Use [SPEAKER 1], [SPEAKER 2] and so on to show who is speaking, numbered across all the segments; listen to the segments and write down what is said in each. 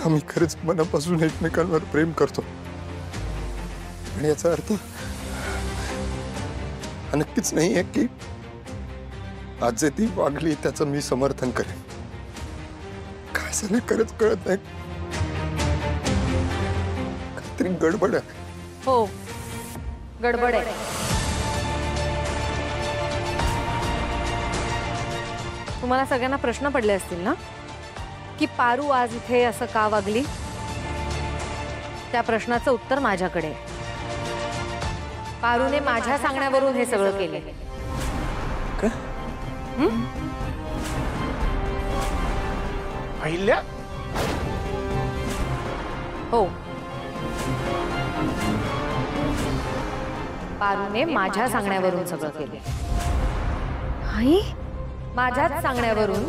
[SPEAKER 1] आम्ही खरंच मनापासून एकमेकांवर प्रेम करतो आणि याचा अर्थ नक्कीच नाही आहे की आज जे ती वागली त्याचं मी समर्थन करेन। काय झालं खरंच कळत नाही, काहीतरी गडबड आहे।
[SPEAKER 2] हो, गडबड आहे। तुम्हाला सगळ्यांना प्रश्न पडले असतील ना की पारू आज इथे असं का वागली? त्या प्रश्नाचं उत्तर माझ्याकडे आहे। पारूने माझ्या सांगण्यावरून हे सगळं केले।
[SPEAKER 3] पहिल्या
[SPEAKER 2] हो, पारूने माझ्या सांगण्यावरून सगळं केले। आई, माझ्याच सांगण्यावरून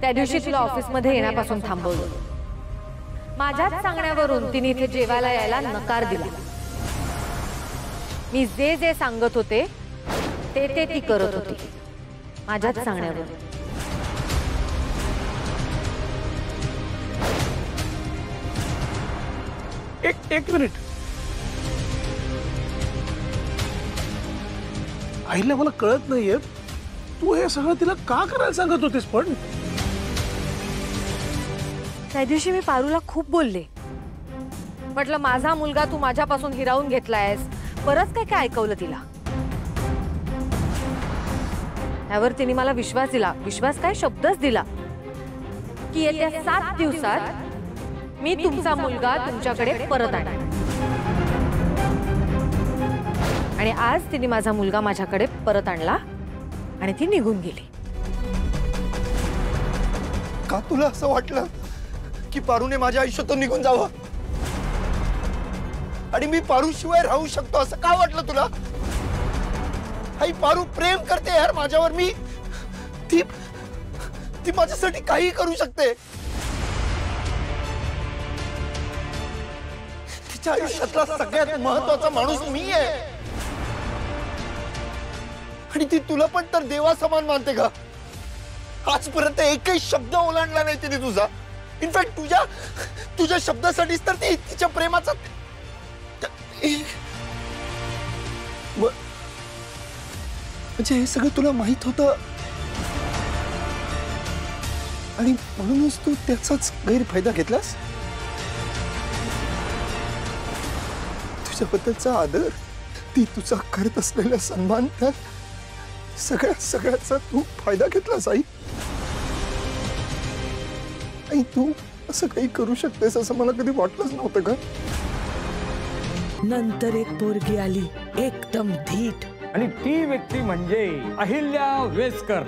[SPEAKER 2] त्या दिवशी तुला ऑफिसमध्ये येण्यापासून थांबवलं। माझ्याच सांगण्यावरून तिने इथे जेवायला यायला नकार दिला। मी जे जे सांगत होते ते ते ती करत होती, माझ्याच सांगण्यावरून।
[SPEAKER 3] एक मिनिट, आईला मला कळत नाहीये तू हे सगळं तिला का करायला सांगत होतीस? पण
[SPEAKER 2] त्या दिवशी मी पारूला खूप बोलले, म्हटलं माझा मुलगा तू माझ्यापासून हिरावून घेतलायस। बरंच काय काय ऐकवलं तिला। त्यावर तिने मला विश्वास दिला, विश्वास काय शब्दच दिला की येत्या 7 दिवसात मी तुमचा मुलगा तुमच्याकडे परत आणेन। आणि आज तिने माझा मुलगा माझ्याकडे परत आणला आणि ती निघून गेली।
[SPEAKER 1] का तुला असं वाटलं की पारूने माझ्या आयुष्यातून निघून जावं आणि मी पारू शिवाय राहू शकतो असं का वाटलं तुला? आई, पारू प्रेम करते यार माझ्यावर। मी ती माझ्यासाठी काही करू शकते। तिच्या आयुष्यातला सगळ्यात महत्त्वाचा माणूस मी आहे आणि ती तुला पण तर देवा समान मानते का? आजपर्यंत एकही शब्द ओलांडला नाही तिने तुझा। इनफॅक्ट तुझ्या शब्दासाठीच तर ती तिच्या प्रेमाचा म्हणजे हे सगळं तुला माहित होतं आणि म्हणूनच तू त्याचाच गैरफायदा घेतलास। तुझ्याबद्दलचा आदर, ती तुझा करत असलेला सन्मान, त्या सगळ्याचा तू फायदा घेतलास। आई, तू असं काही करू शकतेस असं मला कधी वाटलंच नव्हतं का?
[SPEAKER 4] नंतर एक पोरगी आली, एकदम धीट,
[SPEAKER 5] आणि ती व्यक्ती म्हणजे अहिल्या वेसकर।